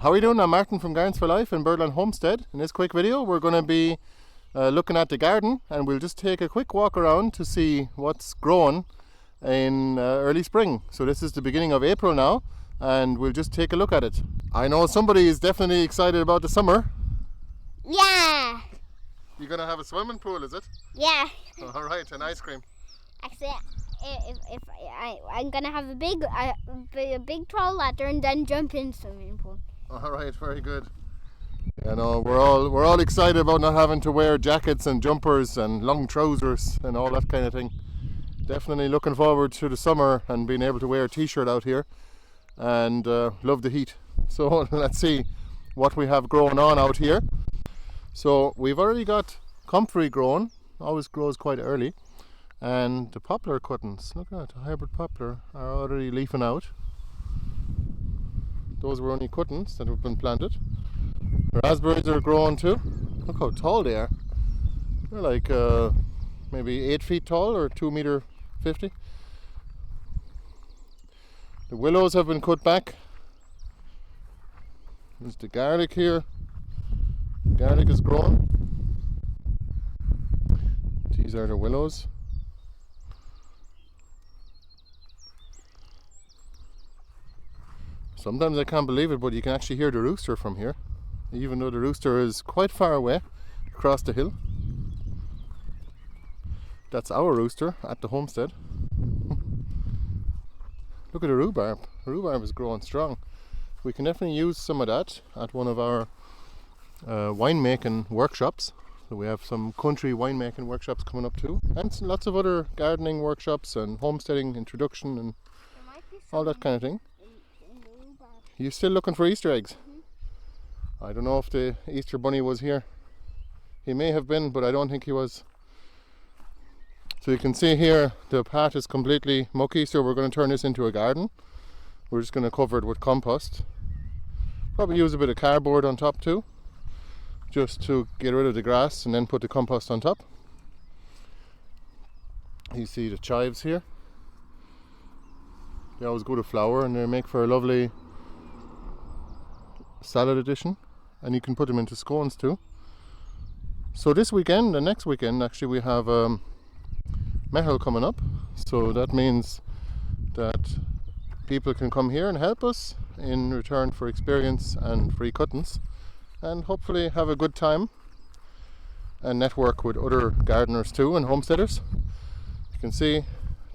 How are you doing? I'm Martin from Gardens for Life in Birdland Homestead. In this quick video we're going to be looking at the garden, and we'll just take a quick walk around to see what's growing in early spring. So this is the beginning of April now, and we'll just take a look at it. I know somebody is definitely excited about the summer. Yeah. You're going to have a swimming pool, is it? Yeah. Alright, and ice cream. Actually, if I'm gonna have a big tall ladder and then jump in swimming pool. Alright, very good. You know, we're all excited about not having to wear jackets and jumpers and long trousers and all that kind of thing. Definitely looking forward to the summer and being able to wear a t-shirt out here, and love the heat. So let's see what we have growing on out here. So we've already got comfrey growing, always grows quite early, and the poplar cuttings, look at that, the hybrid poplar are already leafing out. Those were only cuttings that have been planted. Raspberries are growing too. Look how tall they are. They're like maybe 8 feet tall or 2 meter 50. The willows have been cut back. There's the garlic here. Garlic is growing. These are the willows. Sometimes I can't believe it, but you can actually hear the rooster from here, even though the rooster is quite far away across the hill. That's our rooster at the homestead. Look at the rhubarb. The rhubarb is growing strong. We can definitely use some of that at one of our winemaking workshops. So we have some country winemaking workshops coming up too, and lots of other gardening workshops and homesteading introduction and all that kind of thing. You still looking for Easter eggs? Mm-hmm. I don't know if the Easter bunny was here. He may have been, but I don't think he was. So you can see here the path is completely mucky, so we're going to turn this into a garden. We're just going to cover it with compost. Probably use a bit of cardboard on top too, just to get rid of the grass, and then put the compost on top. You see the chives here. They always go to flower and they make for a lovely salad addition, and you can put them into scones too. So this weekend and next weekend actually we have Mehel coming up, so that means that people can come here and help us in return for experience and free cuttings, and hopefully have a good time and network with other gardeners too and homesteaders. You can see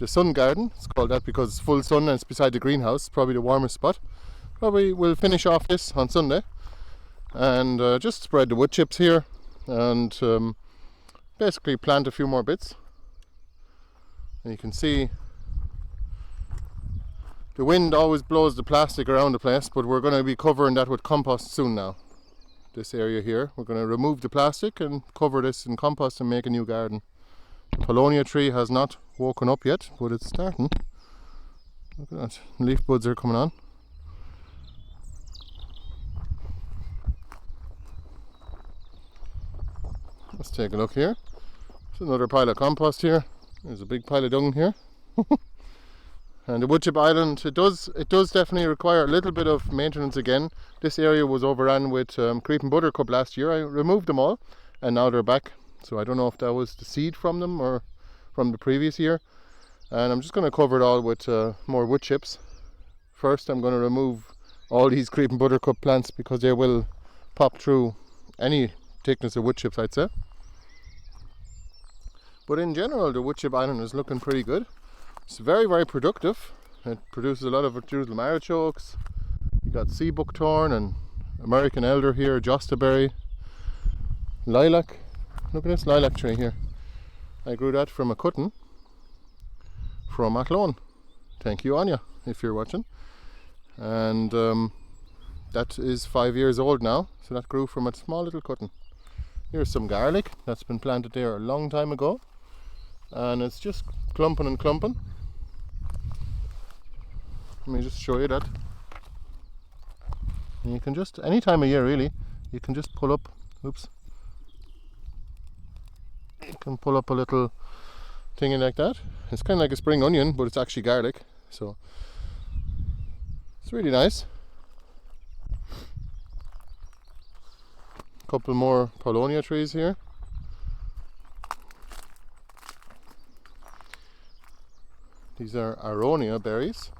the sun garden, it's called that because it's full sun and it's beside the greenhouse, probably the warmest spot. Probably we'll finish off this on Sunday and just spread the wood chips here and basically plant a few more bits. And you can see the wind always blows the plastic around the place, but we're going to be covering that with compost soon now. This area here, we're going to remove the plastic and cover this in compost and make a new garden. The Paulownia tree has not woken up yet, but it's starting. Look at that, leaf buds are coming on. Let's take a look here. There's another pile of compost here. There's a big pile of dung here. And the wood chip island, it does definitely require a little bit of maintenance again. This area was overrun with creeping buttercup last year. I removed them all and now they're back. So I don't know if that was the seed from them or from the previous year. And I'm just going to cover it all with more wood chips. First I'm going to remove all these creeping buttercup plants because they will pop through any thickness of wood chips, I'd say. But in general the wood chip island is looking pretty good. It's very, very productive. It produces a lot of Jerusalem artichokes. You got sea buckthorn and American elder here, jostaberry, lilac. Look at this lilac tree here. I grew that from a cutting from Athlone. Thank you, Anya, if you're watching. And that is 5 years old now, so that grew from a small little cutting. Here's some garlic that's been planted there a long time ago, and it's just clumping and clumping. Let me just show you that. And you can just, any time of year really, you can just pull up, oops, you can pull up a little thing like that. It's kind of like a spring onion, but it's actually garlic, so it's really nice. Couple more paulownia trees here. These are aronia berries.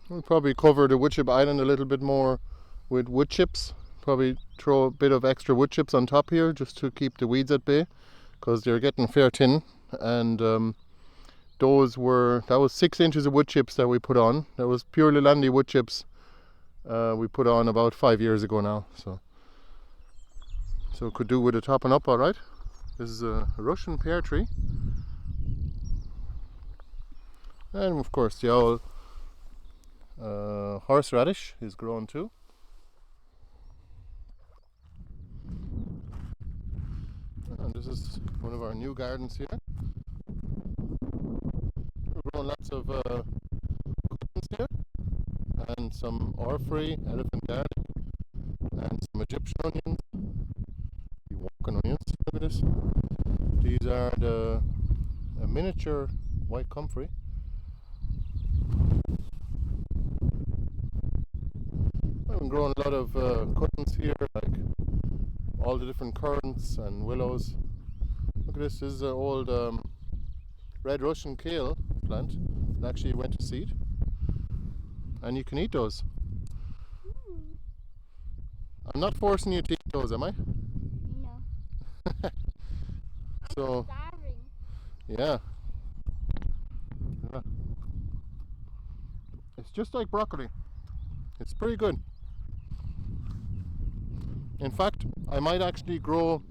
We'll probably cover the wood chip island a little bit more with wood chips. Probably throw a bit of extra wood chips on top here just to keep the weeds at bay, because they're getting fair thin. And that was 6 inches of wood chips that we put on. That was purely Landy wood chips we put on about 5 years ago now. So could do with a topping up, all right. This is a Russian pear tree, and of course the owl horseradish is growing too. And this is one of our new gardens here. We're growing lots of cuttings here, and some Orphrey, elephant garlic, and some Egyptian onions. The walking onions, look at this. These are the miniature white comfrey. I've been growing a lot of cuttings here, like all the different currants and willows. Look at this. This is an old red Russian kale plant that actually went to seed, and you can eat those. I'm not forcing you to eat those, am I? No. So, Starving. yeah. It's just like broccoli. It's pretty good. In fact, I might actually grow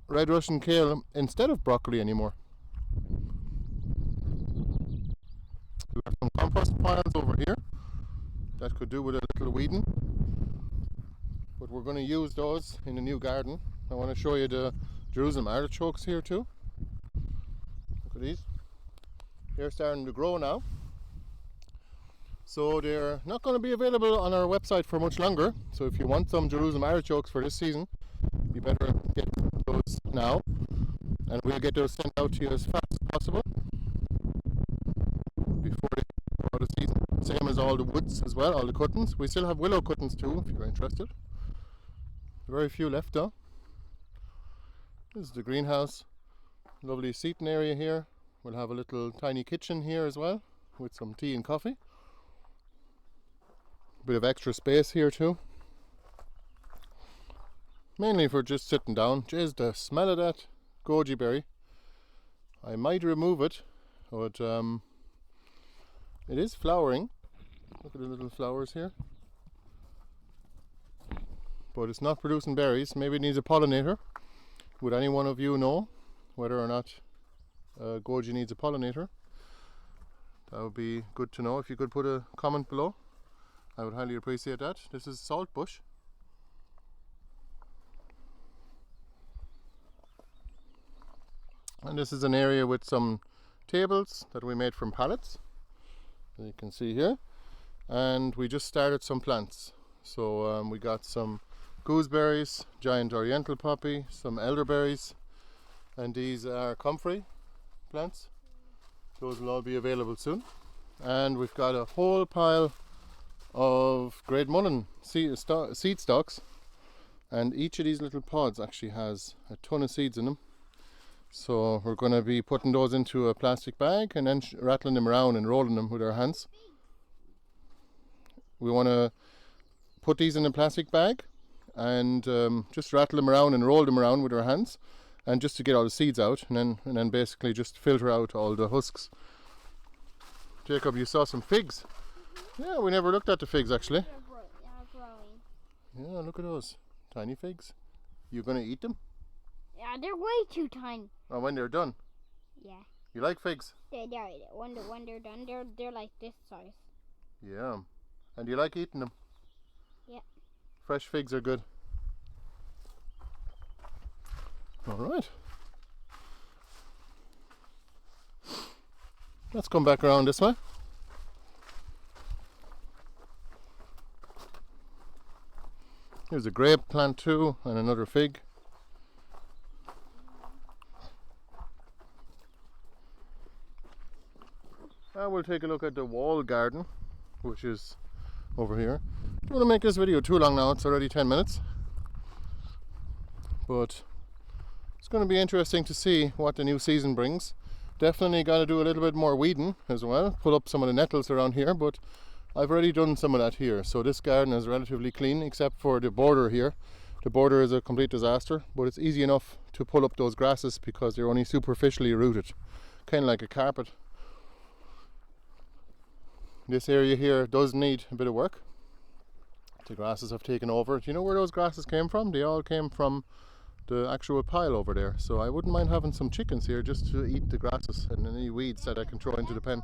red Russian kale instead of broccoli anymore. We have some compost piles over here that could do with a little weeding, but we're going to use those in the new garden. I want to show you the Jerusalem artichokes here too. Look at these. They're starting to grow now. So they're not going to be available on our website for much longer. So if you want some Jerusalem artichokes for this season, you better get those now, and we'll get those sent out to you as fast as possible before the season. Same as all the woods as well, all the cuttings. We still have willow cuttings too, if you're interested. Very few left though. This is the greenhouse. Lovely seating area here. We'll have a little tiny kitchen here as well, with some tea and coffee. Bit of extra space here too. Mainly for just sitting down. Jeez, the smell of that goji berry. I might remove it, but it is flowering. Look at the little flowers here. But it's not producing berries. Maybe it needs a pollinator. Would any one of you know whether or not goji needs a pollinator? That would be good to know. If you could put a comment below, I would highly appreciate that. This is salt bush. And this is an area with some tables that we made from pallets, as you can see here. And we just started some plants. So we got some gooseberries, giant oriental poppy, some elderberries, and these are comfrey plants. Those will all be available soon. And we've got a whole pile of great mullen seed stalks, and each of these little pods actually has a ton of seeds in them. So we're going to be putting those into a plastic bag and then rattling them around and rolling them with our hands. We want to put these in a plastic bag and just rattle them around and roll them around with our hands, and just to get all the seeds out, and then basically just filter out all the husks. Jacob, you saw some figs. Yeah, we never looked at the figs actually. They're growing. Yeah, look at those tiny figs. You gonna eat them? Yeah, they're way too tiny. Oh, when they're done? Yeah. You like figs? When they're done, they're like this size. Yeah. And you like eating them? Yeah. Fresh figs are good. All right. Let's come back around this way. Here's a grape plant too, and another fig. And we'll take a look at the wall garden, which is over here. Don't want to make this video too long now, it's already 10 minutes. But it's going to be interesting to see what the new season brings. Definitely got to do a little bit more weeding as well, pull up some of the nettles around here, but I've already done some of that here. So this garden is relatively clean except for the border here. The border is a complete disaster, but it's easy enough to pull up those grasses because they're only superficially rooted, kind of like a carpet. This area here does need a bit of work. The grasses have taken over. Do you know where those grasses came from? They all came from the actual pile over there. So I wouldn't mind having some chickens here just to eat the grasses and any weeds that I can throw into the pen.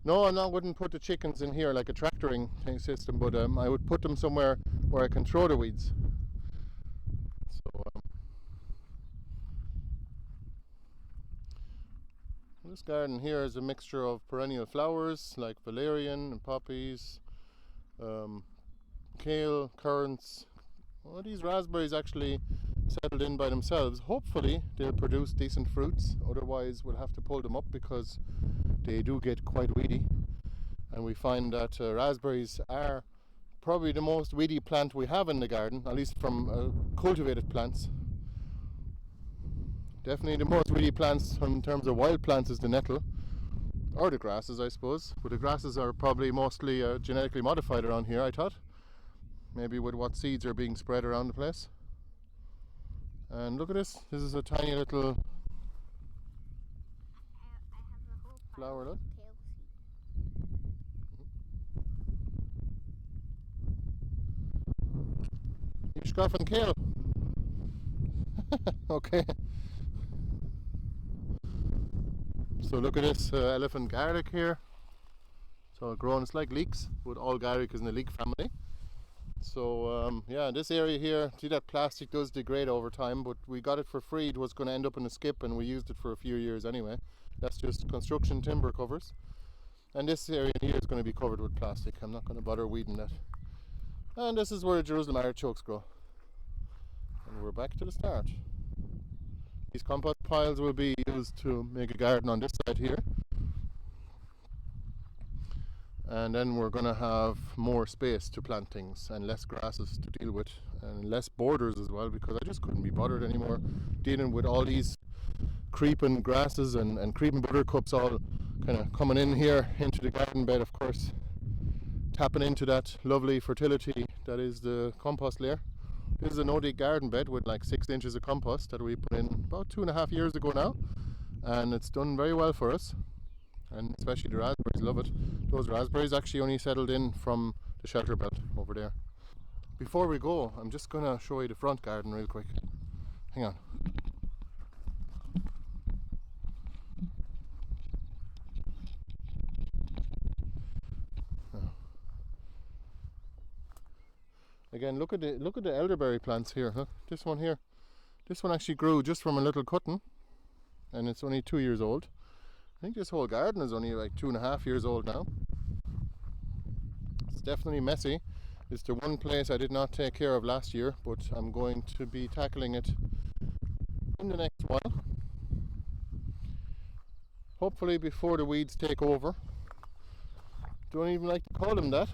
No, I wouldn't put the chickens in here like a tractoring system, but I would put them somewhere where I can throw the weeds. So this garden here is a mixture of perennial flowers like valerian and poppies, kale, currants. Well, these raspberries actually settled in by themselves. Hopefully they'll produce decent fruits, otherwise we'll have to pull them up because they do get quite weedy. And we find that raspberries are probably the most weedy plant we have in the garden, at least from cultivated plants. Definitely the most weedy plants in terms of wild plants is the nettle, or the grasses I suppose, but the grasses are probably mostly genetically modified around here, I thought. Maybe with what seeds are being spread around the place. And look at this, this is a tiny little flower, look. You're scoffing kale. Okay. So look at this elephant garlic here. It's all grown, it's like leeks, but all garlic is in the leek family. So yeah, this area here, see that plastic does degrade over time, but we got it for free. It was going to end up in a skip and we used it for a few years anyway. That's just construction timber covers. And this area here is going to be covered with plastic. I'm not going to bother weeding that. And this is where the Jerusalem artichokes grow. And we're back to the start. These compost piles will be used to make a garden on this side here. And then we're going to have more space to plant things and less grasses to deal with and less borders as well, because I just couldn't be bothered anymore dealing with all these creeping grasses and creeping buttercups all kind of coming in here into the garden bed, of course, tapping into that lovely fertility that is the compost layer. This is a no-dig garden bed with like 6 inches of compost that we put in about 2.5 years ago now, and it's done very well for us. And especially the raspberries love it. Those raspberries actually only settled in from the shelter belt over there. Before we go, I'm just going to show you the front garden real quick. Hang on. Again, look at the elderberry plants here. Huh? This one here. This one actually grew just from a little cutting, and it's only 2 years old. I think this whole garden is only like 2.5 years old now. It's definitely messy. It's the one place I did not take care of last year, but I'm going to be tackling it in the next while. Hopefully before the weeds take over. Don't even like to call them that,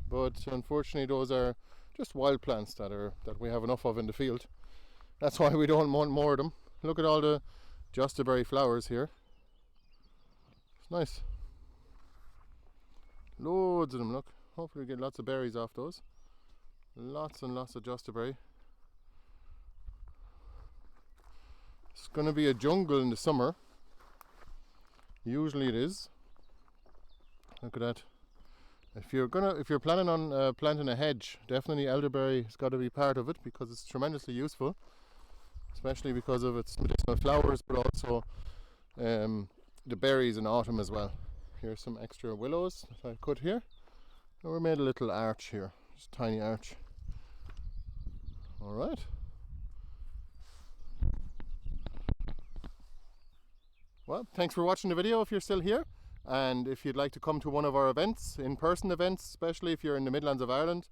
but unfortunately those are just wild plants that we have enough of in the field. That's why we don't want more of them. Look at all the jostaberry flowers here. Nice. Loads of them, look. Hopefully we get lots of berries off those. Lots and lots of jostaberry. It's going to be a jungle in the summer. Usually it is. Look at that. If you're planning on planting a hedge, definitely elderberry has got to be part of it because it's tremendously useful, especially because of its medicinal flowers, but also the berries in autumn as well. Here's some extra willows that I cut here. And we made a little arch here, just a tiny arch. Alright. Well, thanks for watching the video if you're still here. And if you'd like to come to one of our events, in-person events, especially if you're in the Midlands of Ireland,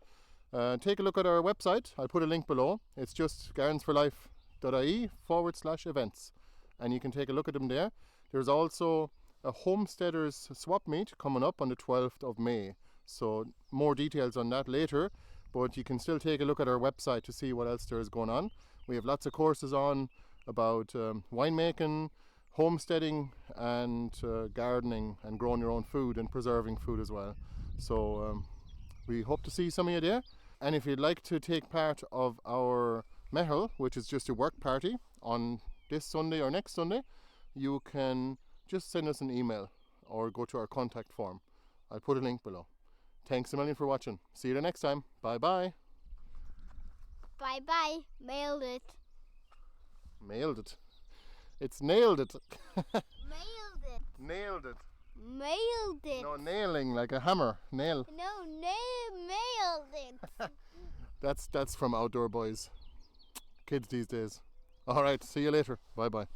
take a look at our website. I'll put a link below. It's just gardensforlife.ie/events. And you can take a look at them there. There's also a homesteaders swap meet coming up on the 12th of May. So more details on that later, but you can still take a look at our website to see what else there is going on. We have lots of courses on about winemaking, homesteading, and gardening, and growing your own food and preserving food as well. So we hope to see some of you there. And if you'd like to take part of our mehel, which is just a work party on this Sunday or next Sunday, you can just send us an email or go to our contact form. I'll put a link below. Thanks a million for watching. See you the next time. Bye bye. Bye bye. Mailed it. Mailed it. It's nailed it. Mailed it. Nailed it. Mailed it. No, nailing like a hammer. Nail. No, mailed it. That's from Outdoor Boys. Kids these days. Alright, see you later. Bye bye.